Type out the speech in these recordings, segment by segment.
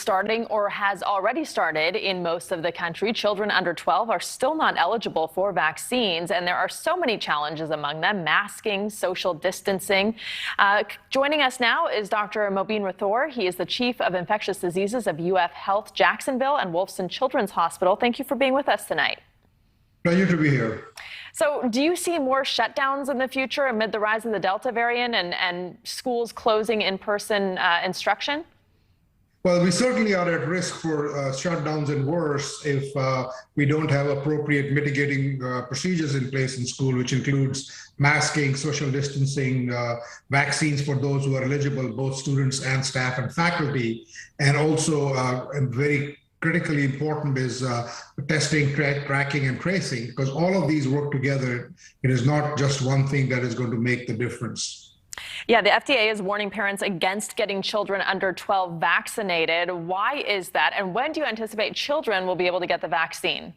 starting or has already started in most of the country. Children under 12 are still not eligible for vaccines, and there are so many challenges among them: masking, social distancing. Joining us now is Dr. Mobeen Rathore. He is the Chief of Infectious Diseases of UF Health Jacksonville and Wolfson Children's Hospital. Thank you for being with us tonight. Pleasure to be here. So do you see more shutdowns in the future amid the rise of the Delta variant and schools closing in-person instruction? Well, we certainly are at risk for shutdowns and worse if we don't have appropriate mitigating procedures in place in school, which includes masking, social distancing, vaccines for those who are eligible, both students and staff and faculty, and also very critically important is testing, tracking, and tracing, because all of these work together. It is not just one thing that is going to make the difference. Yeah, the FDA is warning parents against getting children under 12 vaccinated. Why is that? And when do you anticipate children will be able to get the vaccine?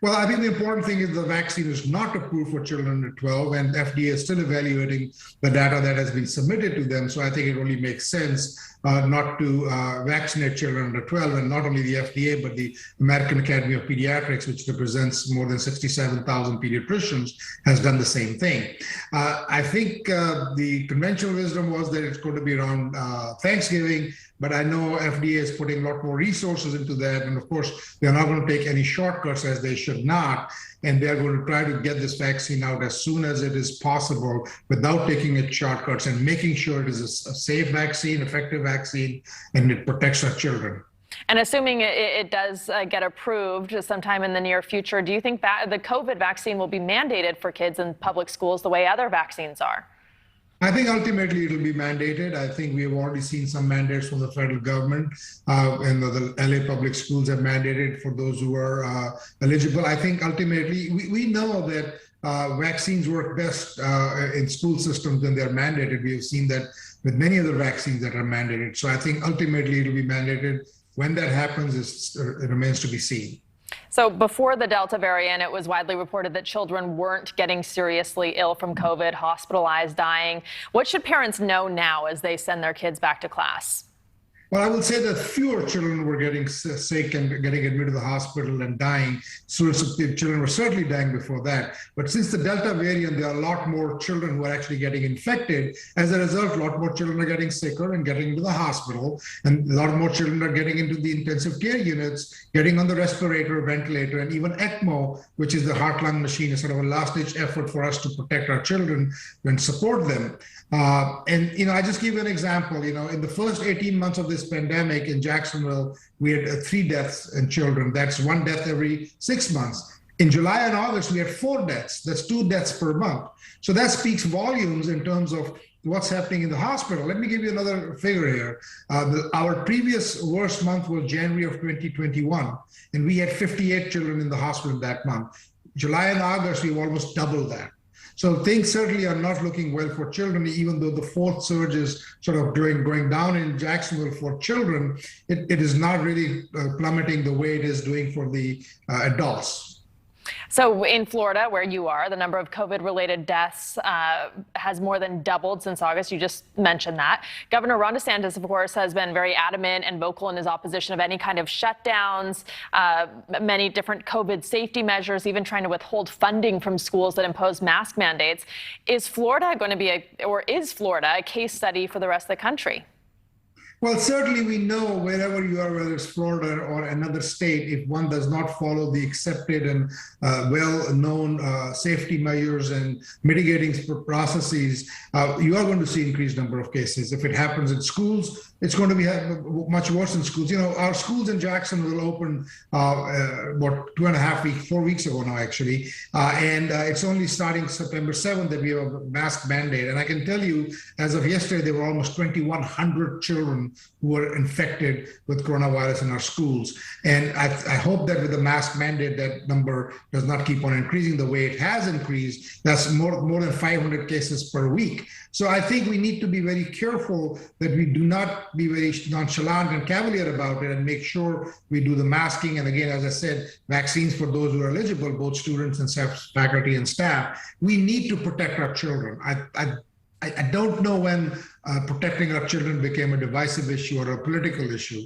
Well, I think the important thing is the vaccine is not approved for children under 12, and FDA is still evaluating the data that has been submitted to them. So I think it only makes sense not to vaccinate children under 12, and not only the FDA, but the American Academy of Pediatrics, which represents more than 67,000 pediatricians, has done the same thing. I think the conventional wisdom was that it's going to be around Thanksgiving, but I know FDA is putting a lot more resources into that. And of course, they're not going to take any shortcuts, as they should not. And they're going to try to get this vaccine out as soon as it is possible without taking its shortcuts, and making sure it is a safe vaccine, effective vaccine, and it protects our children. And assuming it does get approved sometime in the near future, do you think that the COVID vaccine will be mandated for kids in public schools the way other vaccines are? I think ultimately it'll be mandated. I think we have already seen some mandates from the federal government, and the LA public schools have mandated for those who are eligible. I think ultimately we know that vaccines work best in school systems when they're mandated. We have seen that with many other vaccines that are mandated. So I think ultimately it'll be mandated. When that happens, it remains to be seen. So before the Delta variant, it was widely reported that children weren't getting seriously ill from COVID, hospitalized, dying. What should parents know now as they send their kids back to class? Well, I would say that fewer children were getting sick and getting admitted to the hospital and dying. So children were certainly dying before that. But since the Delta variant, there are a lot more children who are actually getting infected. As a result, a lot more children are getting sicker and getting into the hospital. And a lot more children are getting into the intensive care units, getting on the respirator, ventilator, and even ECMO, which is the heart-lung machine, is sort of a last-ditch effort for us to protect our children and support them. I just give you an example. In the first 18 months of this pandemic in Jacksonville, we had 3 deaths in children. That's 1 death every 6 months. In July and August, we had 4 deaths. That's 2 deaths per month. So that speaks volumes in terms of what's happening in the hospital. Let me give you another figure here. Our previous worst month was January of 2021, and we had 58 children in the hospital that month. July and August, we've almost doubled that. So things certainly are not looking well for children, even though the 4th surge is sort of going down in Jacksonville for children. It is not really plummeting the way it is doing for the adults. So in Florida, where you are, the number of COVID-related deaths has more than doubled since August. You just mentioned that. Governor Ron DeSantis, of course, has been very adamant and vocal in his opposition of any kind of shutdowns, many different COVID safety measures, even trying to withhold funding from schools that impose mask mandates. Is Florida going to be is Florida a case study for the rest of the country? Well, certainly we know wherever you are, whether it's Florida or another state, if one does not follow the accepted and well-known safety measures and mitigating processes, you are going to see increased number of cases. If it happens in schools, it's going to be much worse in schools. Our schools in Jacksonville opened about 4 weeks ago now, actually. And it's only starting September 7th that we have a mask mandate. And I can tell you, as of yesterday, there were almost 2,100 children who were infected with coronavirus in our schools. And I hope that with the mask mandate, that number does not keep on increasing the way it has increased. That's more than 500 cases per week. So I think we need to be very careful that we do not be very nonchalant and cavalier about it, and make sure we do the masking. And again, as I said, vaccines for those who are eligible, both students and faculty and staff. We need to protect our children. I don't know when protecting our children became a divisive issue or a political issue.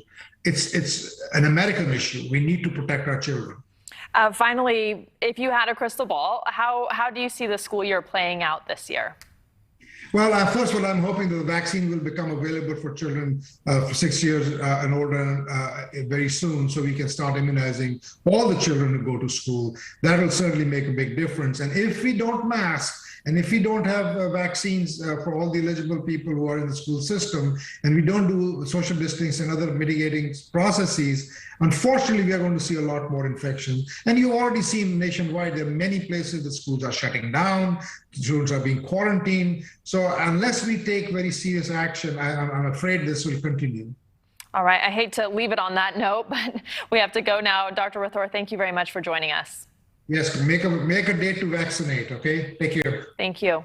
It's an American issue. We need to protect our children. Finally, if you had a crystal ball, how do you see the school year playing out this year? Well, first of all, I'm hoping that the vaccine will become available for children for 6 years and older very soon, so we can start immunizing all the children who go to school. That will certainly make a big difference. And if we don't mask, and if we don't have vaccines for all the eligible people who are in the school system, and we don't do social distancing and other mitigating processes, unfortunately, we are going to see a lot more infections. And you've already seen nationwide, there are many places the schools are shutting down, students are being quarantined. So unless we take very serious action, I'm afraid this will continue. All right, I hate to leave it on that note, but we have to go now. Dr. Rathore, thank you very much for joining us. Yes, make a date to vaccinate, okay? Take care. Thank you.